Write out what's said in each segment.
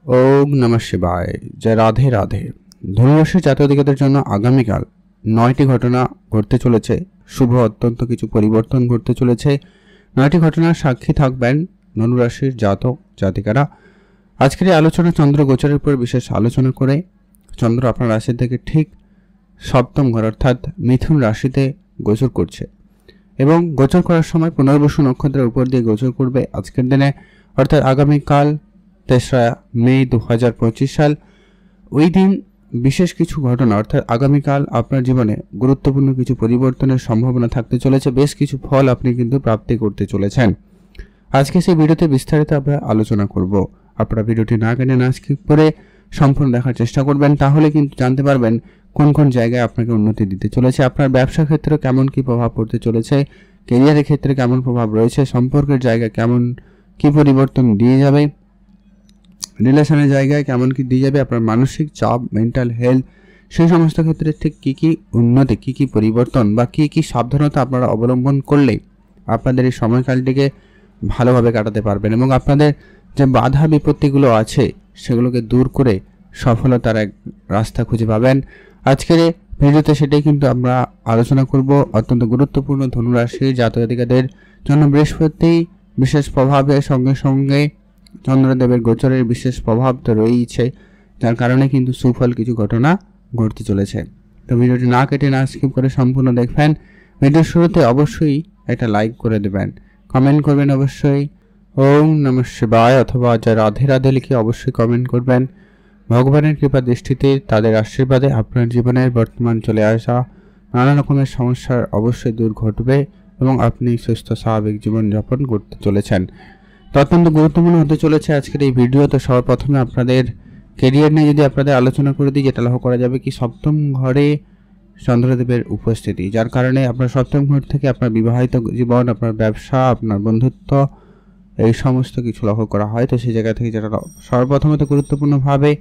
ওম নমঃ শিবায়। জয় রাধে রাধে। ধনুরাশির জাতকদের জন্য আগামীকাল 9টি ঘটনা ঘটতে চলেছে। শুভ অত্যন্ত কিছু পরিবর্তন ঘটতে চলেছে। 9টি ঘটনার সাক্ষী থাকবেন ধনুরাশির জাতক জাতিকারা। আজকের এই আলোচনা চন্দ্র গোচরের উপর বিশেষ আলোচনা করে চন্দ্র আপনার রাশি থেকে ঠিক সপ্তম ঘর অর্থাৎ মিথুন রাশিতে গোচর করছে এবং গোচর করার সময় পুনর্বসু নক্ষত্রের উপর দিয়ে গোচর করবে আজকের দিনে অর্থাৎ আগামীকাল 3রা মে 2025 সাল। ওই দিন বিশেষ কিছু ঘটনা অর্থাৎ আগামীকাল আপনার জীবনে গুরুত্বপূর্ণ কিছু পরিবর্তনের সম্ভাবনা থাকতে চলেছে। বেশ কিছু ফল আপনি কিন্তু প্রাপ্তি করতে চলেছেন। আজকে সেই ভিডিওতে বিস্তারিত আমরা আলোচনা করব। আপনারা ভিডিওটি না কেটে না স্কিপ করে সম্পূর্ণ দেখার চেষ্টা করবেন, তাহলে কিন্তু জানতে পারবেন কোন কোন জায়গায় আপনাকে উন্নতি দিতে চলেছে, আপনার ব্যবসা ক্ষেত্রে কেমন কি প্রভাব পড়তে চলেছে, ক্যারিয়ারের ক্ষেত্রে কেমন প্রভাব রয়েছে, সম্পর্কের জায়গায় কেমন কি পরিবর্তন দিয়ে যাবে, রিলেশনের জায়গায় কেমন কি দিয়ে যাবে, আপনার মানসিক চাপ, মেন্টাল হেলথ, সেই সমস্ত ক্ষেত্রে ঠিক কী কী উন্নতি, কী কী পরিবর্তন বা কী কী সাবধানতা আপনারা অবলম্বন করলে আপনাদের এই সময়কালটিকে ভালোভাবে কাটাতে পারবেন এবং আপনাদের যে বাধা বিপত্তিগুলো আছে সেগুলোকে দূর করে সফলতার এক রাস্তা খুঁজে পাবেন। আজকের ভিডিওতে সেটাই কিন্তু আমরা আলোচনা করব। অত্যন্ত গুরুত্বপূর্ণ ধনুরাশির জাতক জাতিকাদের জন্য বৃহস্পতি বিশেষ প্রভাবের সঙ্গে সঙ্গে চন্দ্রদেবের গোচরের বিশেষ প্রভাব তো রয়েছে, যার কারণে কিন্তু সুফল কিছু ঘটনা ঘটতে চলেছে। তো ভিডিওটি না কেটে না স্কিপ করে সম্পূর্ণ দেখবেন। ভিডিওর শুরুতে অবশ্যই একটা লাইক করে দেবেন, কমেন্ট করবেন অবশ্যই ওম নমঃ শিবায় অথবা জয় রাধে রাধে লিখে অবশ্যই কমেন্ট করবেন। ভগবানের কৃপা দৃষ্টিতে তাদের আশীর্বাদে আপনার জীবনের বর্তমান চলে আসা নানা রকমের সমস্যার অবশ্যই দূর ঘটবে এবং আপনি সুস্থ স্বাভাবিক জীবনযাপন করতে চলেছেন। অত্যন্ত গুরুত্বপূর্ণ হতে চলেছে আজকের এই ভিডিওতে। সর্বপ্রথমে আপনাদের ক্যারিয়ার নিয়ে যদি আপনাদের আলোচনা করে দিই, যেটা লক্ষ্য করা যাবে কি সপ্তম ঘরে চন্দ্রদেবের উপস্থিতি, যার কারণে আপনার সপ্তম ঘর থেকে আপনার বিবাহিত জীবন, আপনার ব্যবসা, আপনার বন্ধুত্ব, এই সমস্ত কিছু লক্ষ্য করা হয়। তো সেই জায়গা থেকে যেটা সর্বপ্রথমত গুরুত্বপূর্ণভাবে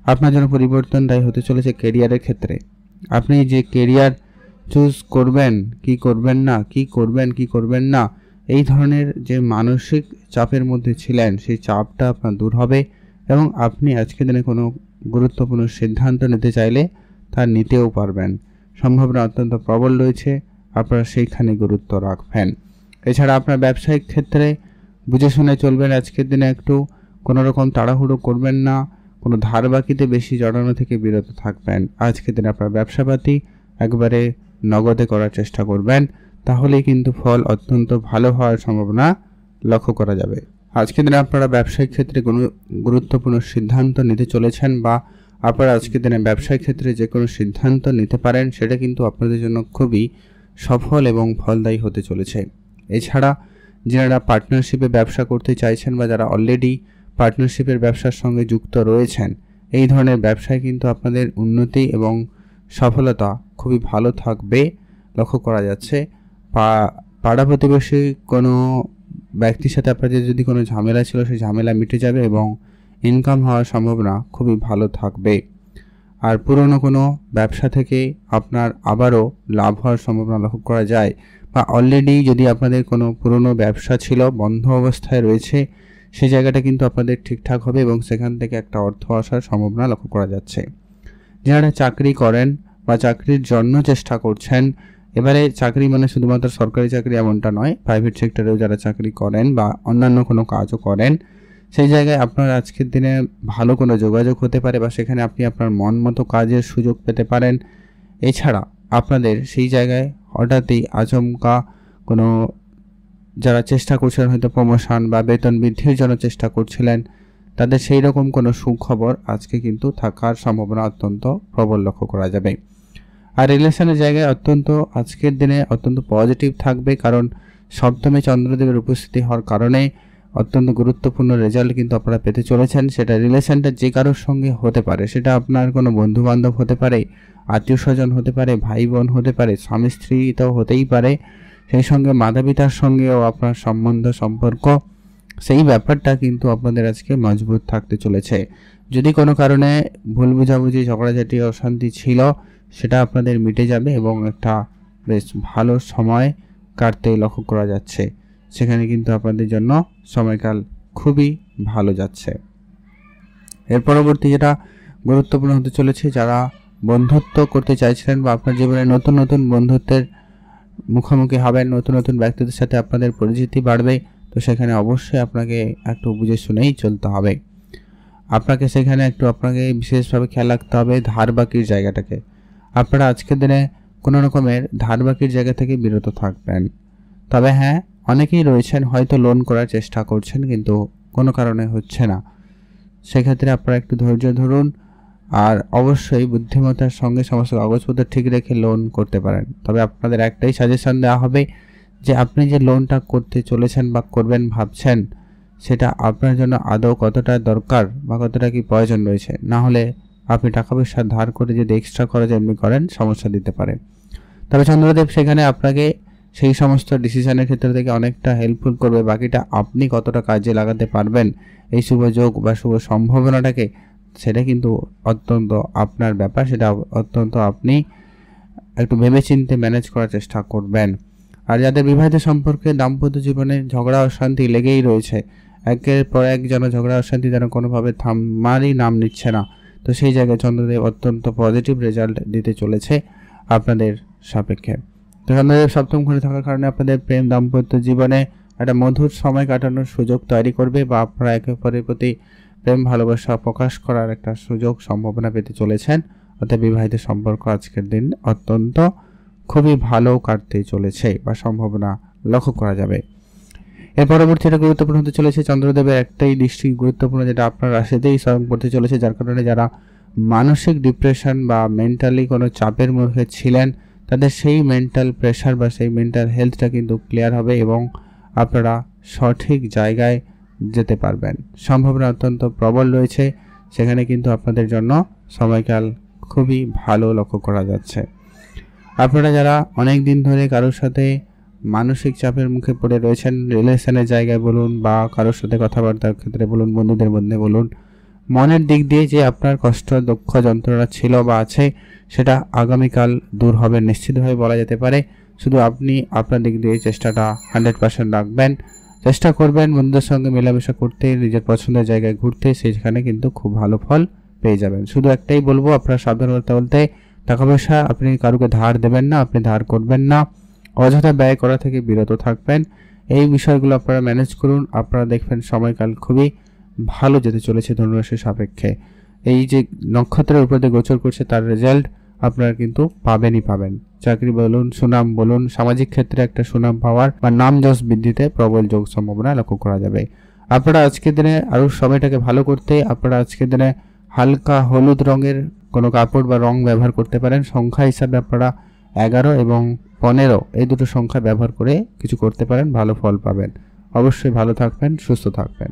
আপনার জন্য পরিবর্তনটাই হতে চলেছে ক্যারিয়ারের ক্ষেত্রে। আপনি যে ক্যারিয়ার চুজ করবেন, কি করবেন না, কি করবেন কি করবেন না, এই ধরনের যে মানসিক চাপের মধ্যে ছিলেন সেই চাপটা আপনার দূর হবে এবং আপনি আজকের দিনে কোনো গুরুত্বপূর্ণ সিদ্ধান্ত নিতে চাইলে তা নিতেও পারবেন। সম্ভাবনা অত্যন্ত প্রবল রয়েছে, আপনারা সেইখানে গুরুত্ব রাখবেন। এছাড়া আপনার ব্যবসায়িক ক্ষেত্রে বুঝে শুনে চলবেন। আজকের দিনে একটু কোনো রকম তাড়াহুড়ো করবেন না, কোনো ধার বাকিতে বেশি জড়ানো থেকে বিরত থাকবেন। আজকের দিনে আপনার ব্যবসাপাতি একবারে নগদে করার চেষ্টা করবেন, তাহলেই কিন্তু ফল অত্যন্ত ভালো হওয়ার সম্ভাবনা লক্ষ্য করা যাবে। আজকের দিনে আপনারা ব্যবসায়িক ক্ষেত্রে কোনো গুরুত্বপূর্ণ সিদ্ধান্ত নিতে চলেছেন বা আপনারা আজকের দিনে ব্যবসায়িক ক্ষেত্রে যে কোনো সিদ্ধান্ত নিতে পারেন, সেটা কিন্তু আপনাদের জন্য খুবই সফল এবং ফলদায়ী হতে চলেছে। এছাড়া যারা পার্টনারশিপে ব্যবসা করতে চাইছেন বা যারা অলরেডি পার্টনারশিপের ব্যবসার সঙ্গে যুক্ত রয়েছেন, এই ধরনের ব্যবসায় কিন্তু আপনাদের উন্নতি এবং সফলতা খুবই ভালো থাকবে লক্ষ্য করা যাচ্ছে। পাড়া প্রতিবেশী কোনো ব্যক্তির সাথে আপনাদের যদি কোনো ঝামেলা ছিল সেই ঝামেলা মিটে যাবে এবং ইনকাম হওয়ার সম্ভাবনা খুবই ভালো থাকবে। আর পুরনো কোনো ব্যবসা থেকে আপনার আবারও লাভ হওয়ার সম্ভাবনা লক্ষ্য করা যায় বা অলরেডি যদি আপনাদের কোনো পুরনো ব্যবসা ছিল বন্ধ অবস্থায় রয়েছে, সেই জায়গাটা কিন্তু আপনাদের ঠিকঠাক হবে এবং সেখান থেকে একটা অর্থ আসার সম্ভাবনা লক্ষ্য করা যাচ্ছে। যারা চাকরি করেন বা চাকরির জন্য চেষ্টা করছেন, এবারে চাকরি মানে শুধুমাত্র সরকারি চাকরি এমনটা নয়, প্রাইভেট সেক্টরেও যারা চাকরি করেন বা অন্যান্য কোনো কাজও করেন, সেই জায়গায় আপনার আজকের দিনে ভালো কোনো যোগাযোগ হতে পারে বা সেখানে আপনি আপনার মন মতো কাজের সুযোগ পেতে পারেন। এছাড়া আপনাদের সেই জায়গায় হঠাৎই আচমকা কোনো যারা চেষ্টা করছিলেন হয়তো প্রমোশন বা বেতন বৃদ্ধির জন্য চেষ্টা করছিলেন, তাদের সেই রকম কোনো সুখবর আজকে কিন্তু থাকার সম্ভাবনা অত্যন্ত প্রবল লক্ষ্য করা যাবে। আর রিলেশনের জায়গায় অত্যন্ত আজকের দিনে অত্যন্ত পজিটিভ থাকবে, কারণ সপ্তমে চন্দ্রদেবের উপস্থিতি হওয়ার কারণে অত্যন্ত গুরুত্বপূর্ণ রেজাল্ট কিন্তু আপনারা পেতে চলেছেন। সেটা রিলেশনটা যে কারোর সঙ্গে হতে পারে, সেটা আপনার কোনো বন্ধু বান্ধব হতে পারে, আত্মীয় স্বজন হতে পারে, ভাই বোন হতে পারে, স্বামী স্ত্রী তো হতেই পারে, সেই সঙ্গে মাতা পিতার সঙ্গেও আপনার সম্পর্ক, সেই ব্যাপারটা কিন্তু আপনাদের আজকে মজবুত থাকতে চলেছে। যদি কোনো কারণে ভুল বোঝাবুঝি, ঝগড়াঝাটি, অশান্তি ছিল, সেটা আপনাদের মিটে যাবে এবং একটা বেশ ভালো সময় কাটতে লক্ষ্য করা যাচ্ছে। সেখানে কিন্তু আপনাদের জন্য সময়কাল খুবই ভালো যাচ্ছে। এর পরবর্তী যেটা গুরুত্বপূর্ণ হতে চলেছে, যারা বন্ধুত্ব করতে চাইছিলেন বা আপনার জীবনে নতুন নতুন বন্ধুত্বের মুখোমুখি হবেন, নতুন নতুন ব্যক্তিদের সাথে আপনাদের পরিচিতি বাড়বে, তো সেখানে অবশ্যই আপনাকে একটু বুঝে শুনেই চলতে হবে। আপনাকে সেখানে আপনাকে বিশেষভাবে খেয়াল রাখতে হবে ধার বাকির জায়গাটাকে। আপনারা আজকের দিনে কোনো রকমের ধার বাকির জায়গা থেকে বিরত থাকবেন। তবে হ্যাঁ, অনেকেই রয়েছেন হয়তো লোন করার চেষ্টা করছেন কিন্তু কোনো কারণে হচ্ছে না। সেক্ষেত্রে আপনারা একটু ধৈর্য ধরুন আর অবশ্যই বুদ্ধিমত্তার সঙ্গে সমস্ত কাগজপত্র ঠিক রেখে লোন করতে পারেন। তবে আপনাদের একটাই সাজেশন দেওয়া হবে যে আপনি যে লোনটা করতে চলেছেন বা করবেন ভাবছেন, সেটা আপনার জন্য আদৌ কতটা দরকার বা কতটা কি প্রয়োজন রয়েছে। না হলে আপনি টাকা পয়সা ধার করে যদি এক্সট্রা খরচ এমনি করেন, সমস্যা দিতে পারে। তবে চন্দ্রদেব সেখানে আপনাকে সেই সমস্ত ডিসিশনের ক্ষেত্রে থেকে অনেকটা হেল্পফুল করবে। বাকিটা আপনি কতটা কাজে লাগাতে পারবেন এই শুভ যোগ বা শুভ সম্ভাবনাটাকে, সেটা কিন্তু অত্যন্ত আপনার ব্যাপার। সেটা অত্যন্ত আপনি একটু ভেবেচিন্তে ম্যানেজ করার চেষ্টা করবেন। আর যাদের বিবাহিত সম্পর্কে দাম্পত্য জীবনে ঝগড়া অশান্তি লেগেই রয়েছে, একের পর এক যেন ঝগড়া অশান্তি যেন কোনোভাবে থামারই নাম নিচ্ছে না, তো সেই জায়গায় চন্দ্রদেব অত্যন্ত পজিটিভ রেজাল্ট দিতে চলেছে আপনাদের সাপেক্ষে। তো চন্দ্রদেব সপ্তম ঘরে থাকার কারণে আপনাদের প্রেম দাম্পত্য জীবনে একটা মধুর সময় কাটানোর সুযোগ তৈরি করবে বা আপনারা একে অপরের প্রতি প্রেম ভালোবাসা প্রকাশ করার একটা সুযোগ সম্ভাবনা পেতে চলেছেন। অর্থাৎ বিবাহিত সম্পর্ক আজকের দিন অত্যন্ত খুবই ভালো কাটতেই চলেছে বা সম্ভাবনা লক্ষ্য করা যাবে। এর পরবর্তী যেটা গুরুত্বপূর্ণ হতে চলেছে, চন্দ্রদেবের একটাই দৃষ্টি গুরুত্বপূর্ণ যেটা আপনার রাশিতেই স্বয়ং পড়তে চলেছে, যার কারণে যারা মানসিক ডিপ্রেশন বা মেন্টালি কোনো চাপের মুখে ছিলেন, তাদের সেই মেন্টাল প্রেশার বা সেই মেন্টাল হেলথটা কিন্তু ক্লিয়ার হবে এবং আপনারা সঠিক জায়গায় যেতে পারবেন। সম্ভাবনা অত্যন্ত প্রবল রয়েছে, সেখানে কিন্তু আপনাদের জন্য সময়কাল খুবই ভালো লক্ষ্য করা যাচ্ছে। আপনারা যারা অনেক দিন ধরে কারোর সাথে মানসিক চাপের মুখে পড়ে রয়েছেন, রিলেশনের জায়গায় বলুন বা কারোর সাথে কথাবার্তার ক্ষেত্রে বলুন, বন্ধুদের মধ্যে বলুন, মনের দিক দিয়ে যে আপনার কষ্ট দুঃখ যন্ত্রণা ছিল বা আছে, সেটা আগামীকাল দূর হবে নিশ্চিতভাবে বলা যেতে পারে। শুধু আপনি আপনার দিক দিয়ে চেষ্টাটা 100% রাখবেন, চেষ্টা করবেন বন্ধুদের সঙ্গে মেলামেশা করতে, নিজের পছন্দের জায়গায় ঘুরতে, সেখানে কিন্তু খুব ভালো ফল পেয়ে যাবেন। শুধু একটাই বলবো, আপনারা সাবধানতা বলতে টাকা পয়সা আপনি কারোকে ধার দেবেন না, আপনি ধার করবেন না, অযথা ব্যয় করা থেকে বিরত থাকবেন। এই বিষয়গুলো আপনারা ম্যানেজ করুন, আপনারা দেখবেন সময়কাল খুবই ভালো যেতে চলেছে ধনুরাশির সাপেক্ষে। এই যে নক্ষত্রের উপর দিয়ে গোচর করছে, তার রেজাল্ট আপনারা কিন্তু পাবেন। চাকরি বলুন, সুনাম বলুন, সামাজিক ক্ষেত্রে একটা সুনাম পাওয়ার বা নাম যশ বৃদ্ধিতে প্রবল যোগ সম্ভাবনা লক্ষ্য করা যাবে। আপনারা আজকের দিনে আরও সময়টাকে ভালো করতে আপনারা আজকের দিনে হালকা হলুদ রঙের কোনো কাপড় বা রং ব্যবহার করতে পারেন। সংখ্যা হিসাবে আপনারা 11 এবং 15 এই দুটো সংখ্যা ব্যবহার করে কিছু করতে পারেন, ভালো ফল পাবেন। অবশ্যই ভালো থাকবেন, সুস্থ থাকবেন।